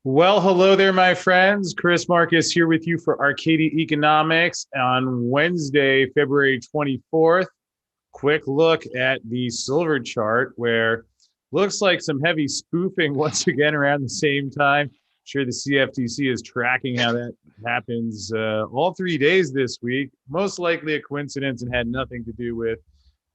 Well, hello there, my friends. Chris Marcus here with you for Arcadia Economics on Wednesday, February 24th. Quick look at the silver chart where looks like some heavy spoofing once again around the same time. I'm sure the CFTC is tracking how that happens all 3 days this week. Most likely a coincidence and had nothing to do with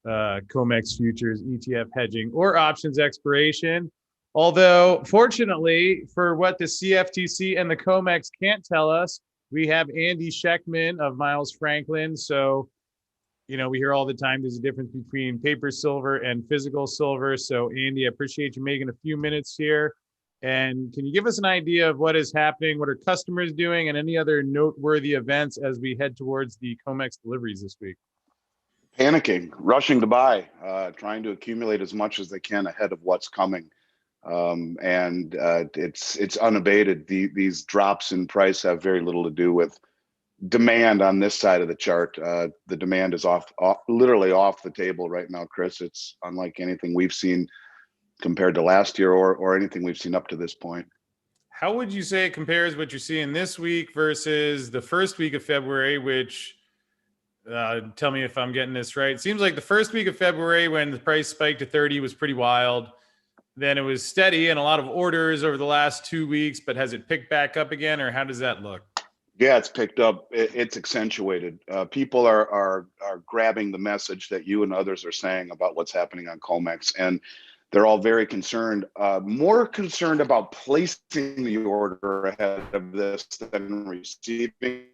COMEX futures, ETF hedging, or options expiration. Although, fortunately, for what the CFTC and the COMEX can't tell us, we have Andy Schectman of Miles Franklin. So, we hear all the time there's a difference between paper silver and physical silver. So, Andy, I appreciate you making a few minutes here. And can you give us an idea of what is happening? What are customers doing and any other noteworthy events as we head towards the COMEX deliveries this week? Panicking, rushing to buy, trying to accumulate as much as they can ahead of what's coming. It's unabated. These drops in price have very little to do with demand on this side of the chart. The demand is literally off the table right now, Chris. It's unlike anything we've seen compared to last year or anything we've seen up to this point. How would you say it compares what you're seeing this week versus the first week of February, which tell me if I'm getting this right. It seems like the first week of February when the price spiked to 30 was pretty wild. Then it was steady and a lot of orders over the last 2 weeks, but has it picked back up again, or how does that look? Yeah, it's picked up. It's accentuated. People are grabbing the message that you and others are saying about what's happening on COMEX, and they're all very concerned, more concerned about placing the order ahead of this than receiving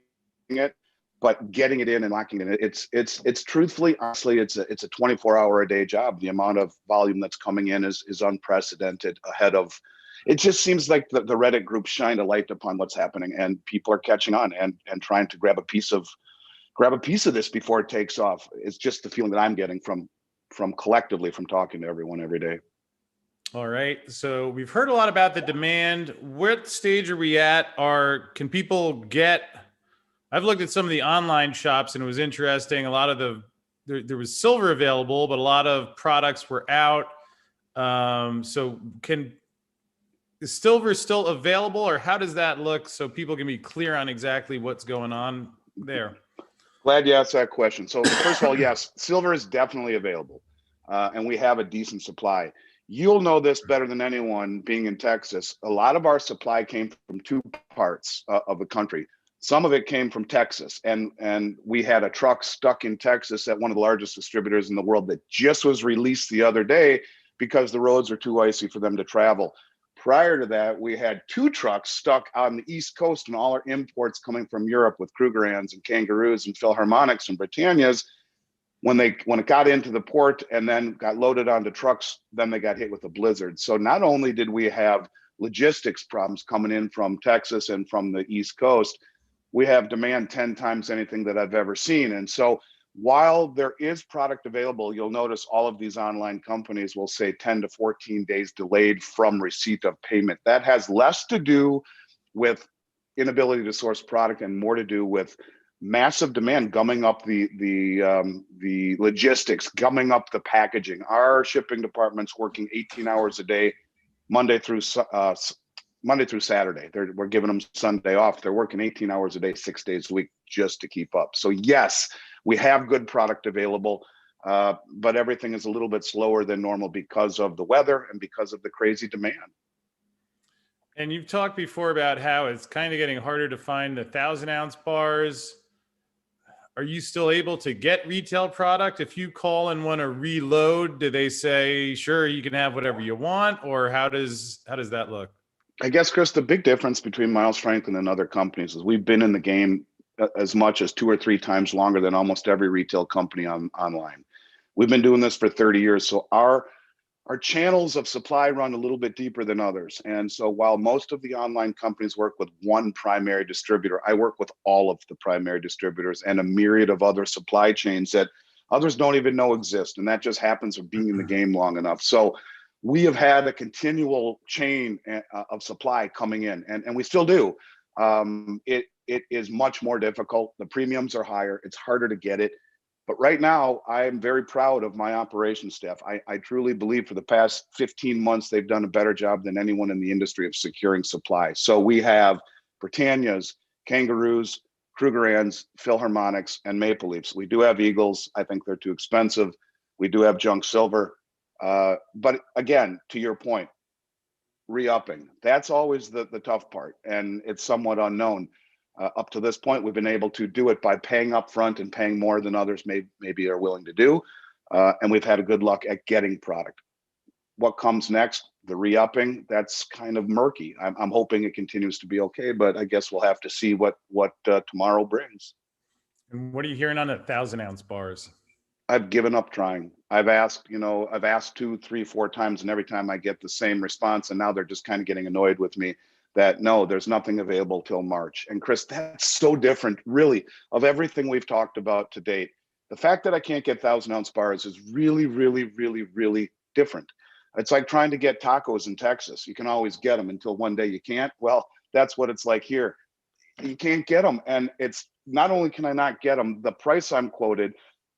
it. But getting it in and locking it in, it's truthfully, honestly, it's a 24-hour-a-day job. The amount of volume that's coming in is unprecedented ahead of. It just seems like the Reddit group shined a light upon what's happening, and people are catching on and trying to grab a piece of this before it takes off. It's just the feeling that I'm getting from collectively from talking to everyone every day. All right. So we've heard a lot about the demand. What stage are we at? Can people get? I've looked at some of the online shops and it was interesting. A lot of there was silver available, but a lot of products were out. So is silver still available, or how does that look so people can be clear on exactly what's going on there? Glad you asked that question. So first of all, yes, silver is definitely available, and we have a decent supply. You'll know this better than anyone being in Texas. A lot of our supply came from two parts of the country. Some of it came from Texas, and we had a truck stuck in Texas at one of the largest distributors in the world that just was released the other day because the roads are too icy for them to travel. Prior to that, we had two trucks stuck on the East Coast and all our imports coming from Europe with Krugerrands and Kangaroos and Philharmonics and Britannias. When it got into the port and then got loaded onto trucks, then they got hit with a blizzard. So not only did we have logistics problems coming in from Texas and from the East Coast, we have demand 10 times anything that I've ever seen. And so while there is product available, you'll notice all of these online companies will say 10 to 14 days delayed from receipt of payment. That has less to do with inability to source product and more to do with massive demand gumming up the logistics, gumming up the packaging. Our shipping department's working 18 hours a day, Monday through Saturday. We're giving them Sunday off. They're working 18 hours a day, 6 days a week just to keep up. So yes, we have good product available, but everything is a little bit slower than normal because of the weather and because of the crazy demand. And you've talked before about how it's kind of getting harder to find the 1,000-ounce bars. Are you still able to get retail product? If you call and want to reload, do they say, sure, you can have whatever you want? Or how does that look? I guess, Chris, the big difference between Miles Franklin and other companies is we've been in the game as much as 2 or 3 times longer than almost every retail company online. We've been doing this for 30 years. So our channels of supply run a little bit deeper than others. And so while most of the online companies work with one primary distributor, I work with all of the primary distributors and a myriad of other supply chains that others don't even know exist. And that just happens of being in the game long enough. So we have had a continual chain of supply coming in, and we still do. It is much more difficult. The premiums are higher. It's harder to get it. But right now, I'm very proud of my operations staff. I truly believe for the past 15 months, they've done a better job than anyone in the industry of securing supply. So we have Britannias, Kangaroos, Krugerrands, Philharmonics, and Maple Leafs. We do have Eagles. I think they're too expensive. We do have junk silver. But again, to your point, re-upping, that's always the tough part, and it's somewhat unknown. Up to this point, we've been able to do it by paying up front and paying more than others maybe are willing to do. And we've had a good luck at getting product. What comes next, the re-upping, that's kind of murky. I'm hoping it continues to be okay, but I guess we'll have to see what tomorrow brings. And what are you hearing on 1,000-ounce bars? I've given up trying. I've asked 2, 3, 4 times, and every time I get the same response. And now they're just kind of getting annoyed with me that no, there's nothing available till March. And Chris, that's so different, really, of everything we've talked about to date. The fact that I can't get 1,000-ounce bars is really, really, really, really different. It's like trying to get tacos in Texas. You can always get them until one day you can't. Well, that's what it's like here. You can't get them. And it's not only can I not get them, the price I'm quoted,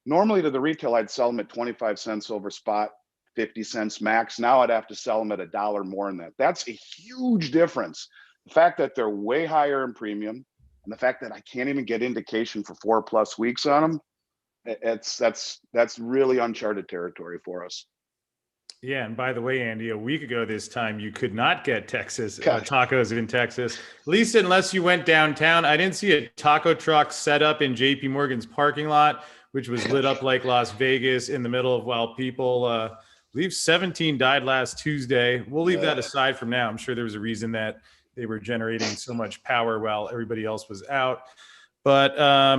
normally to the retail, I'd sell them at 25 cents over spot, 50 cents max. Now I'd have to sell them at $1 more than that. That's a huge difference. The fact that they're way higher in premium, and the fact that I can't even get indication for 4+ weeks on them, that's really uncharted territory for us. Yeah, and by the way, Andy, a week ago this time, you could not get tacos in Texas, at least unless you went downtown. I didn't see a taco truck set up in JP Morgan's parking lot, which was lit up like Las Vegas in the middle of while people, I believe 17 died last Tuesday. We'll leave that aside from now. I'm sure there was a reason that they were generating so much power while everybody else was out. But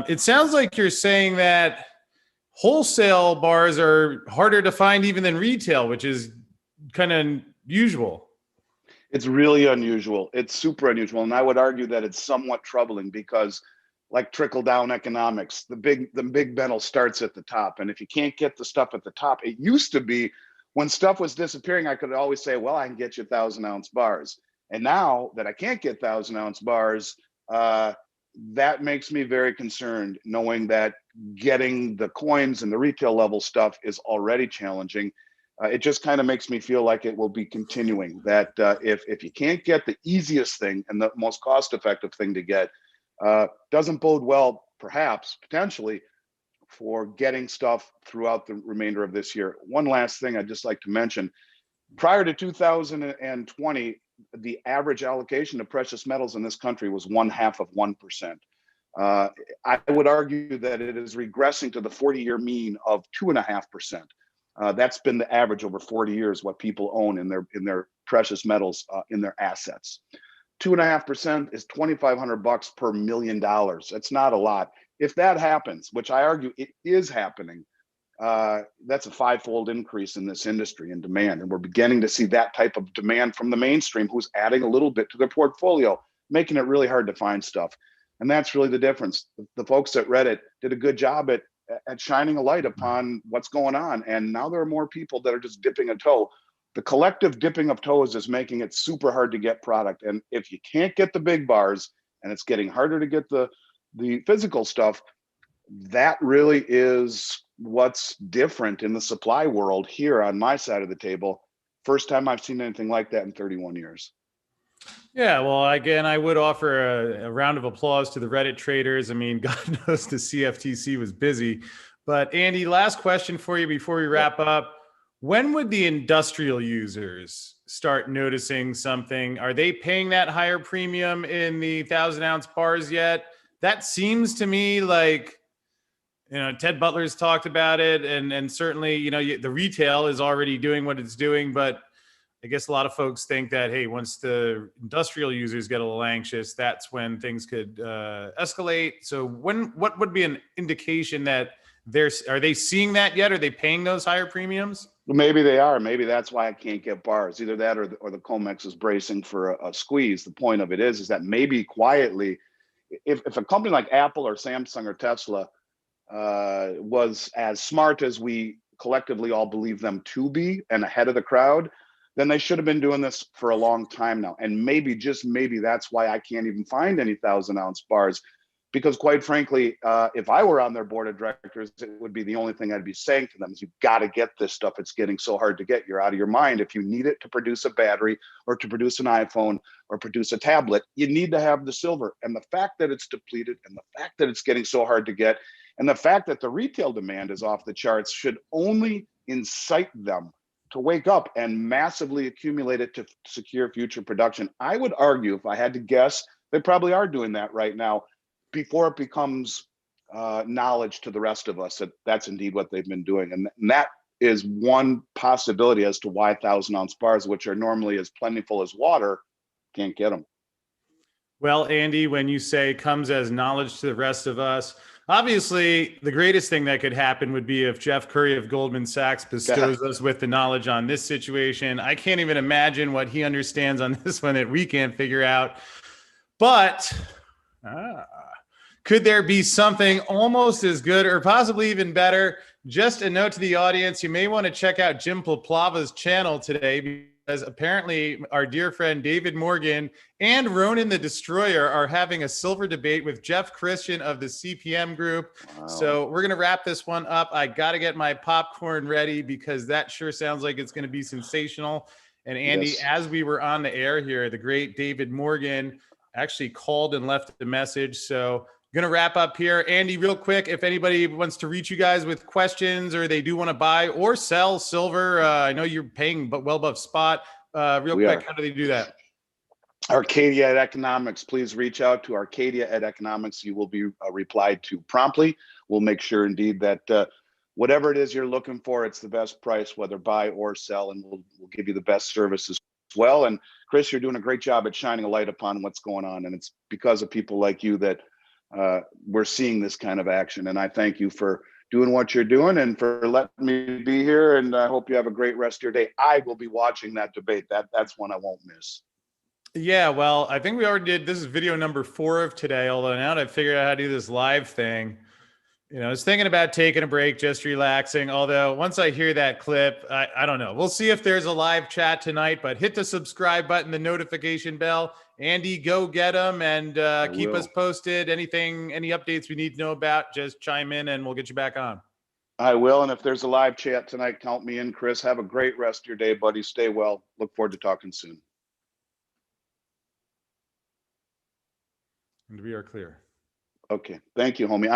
it sounds like you're saying that wholesale bars are harder to find even than retail, which is kind of usual. It's really unusual. It's super unusual. And I would argue that it's somewhat troubling because, like trickle down economics, the big metal starts at the top. And if you can't get the stuff at the top, it used to be when stuff was disappearing, I could always say, well, I can get you 1,000-ounce bars. And now that I can't get 1,000-ounce bars, that makes me very concerned, knowing that getting the coins and the retail level stuff is already challenging. It just kind of makes me feel like it will be continuing, that if you can't get the easiest thing and the most cost-effective thing to get, doesn't bode well, perhaps, potentially, for getting stuff throughout the remainder of this year. One last thing I'd just like to mention. Prior to 2020, the average allocation of precious metals in this country was 0.5%. I would argue that it is regressing to the 40-year mean of 2.5%. That's been the average over 40 years, what people own in their precious metals, in their assets. 2.5% is $2,500 per $1 million. That's not a lot. If that happens, which I argue it is happening, that's a 5-fold increase in this industry in demand. And we're beginning to see that type of demand from the mainstream, who's adding a little bit to their portfolio, making it really hard to find stuff. And that's really the difference. The folks at Reddit did a good job at shining a light upon what's going on. And now there are more people that are just dipping a toe. The collective dipping of toes is making it super hard to get product. And if you can't get the big bars, and it's getting harder to get the physical stuff, that really is what's different in the supply world here on my side of the table. First time I've seen anything like that in 31 years. Yeah, well, again, I would offer a round of applause to the Reddit traders. I mean, God knows the CFTC was busy. But Andy, last question for you before we wrap up. When would the industrial users start noticing something? Are they paying that higher premium in the 1,000-ounce bars yet? That seems to me like, Ted Butler's talked about it, and certainly, the retail is already doing what it's doing, but I guess a lot of folks think that, hey, once the industrial users get a little anxious, that's when things could escalate. So what would be an indication that are they seeing that yet? Are they paying those higher premiums? Well, maybe they are. Maybe that's why I can't get bars. Either that or the COMEX is bracing for a squeeze. The point of it is that maybe quietly, if a company like Apple or Samsung or Tesla was as smart as we collectively all believe them to be and ahead of the crowd, then they should have been doing this for a long time now. And maybe, just maybe, that's why I can't even find any 1,000-ounce bars. because quite frankly, if I were on their board of directors, it would be the only thing I'd be saying to them is, you've got to get this stuff. It's getting so hard to get. You're out of your mind. If you need it to produce a battery or to produce an iPhone or produce a tablet, you need to have the silver. And the fact that it's depleted, and the fact that it's getting so hard to get, and the fact that the retail demand is off the charts should only incite them to wake up and massively accumulate it to secure future production. I would argue, if I had to guess, they probably are doing that right now, before it becomes knowledge to the rest of us that that's indeed what they've been doing. And that is one possibility as to why 1,000-ounce bars, which are normally as plentiful as water, can't get them. Well, Andy, when you say comes as knowledge to the rest of us, obviously the greatest thing that could happen would be if Jeff Curry of Goldman Sachs bestows us with the knowledge on this situation. I can't even imagine what he understands on this one that we can't figure out. But could there be something almost as good or possibly even better? Just a note to the audience, you may want to check out Jim Plaplava's channel today, because apparently our dear friend David Morgan and Ronan the Destroyer are having a silver debate with Jeff Christian of the CPM group. Wow. So we're going to wrap this one up. I got to get my popcorn ready, because that sure sounds like it's going to be sensational. And Andy, yes, as we were on the air here, the great David Morgan actually called and left a message. So going to wrap up here. Andy, real quick, if anybody wants to reach you guys with questions, or they do want to buy or sell silver, I know you're paying but well above spot. Real quick, how do they do that? Arcadia at Economics. Please reach out to Arcadia at Economics. You will be replied to promptly. We'll make sure indeed that whatever it is you're looking for, it's the best price, whether buy or sell, and we'll give you the best service as well. And Chris, you're doing a great job at shining a light upon what's going on, and it's because of people like you that we're seeing this kind of action. And I thank you for doing what you're doing and for letting me be here. And I hope you have a great rest of your day. I will be watching that debate. That's one I won't miss. Yeah, well, I think we already did. This is video number 4 of today, although now that I figured out how to do this live thing, I was thinking about taking a break, just relaxing. Although once I hear that clip, I don't know. We'll see if there's a live chat tonight, but hit the subscribe button, the notification bell. Andy, go get them, and keep us posted. Any updates we need to know about, just chime in and we'll get you back on. I will. And if there's a live chat tonight, count me in, Chris. Have a great rest of your day, buddy. Stay well. Look forward to talking soon. And we are clear. Okay. Thank you, homie.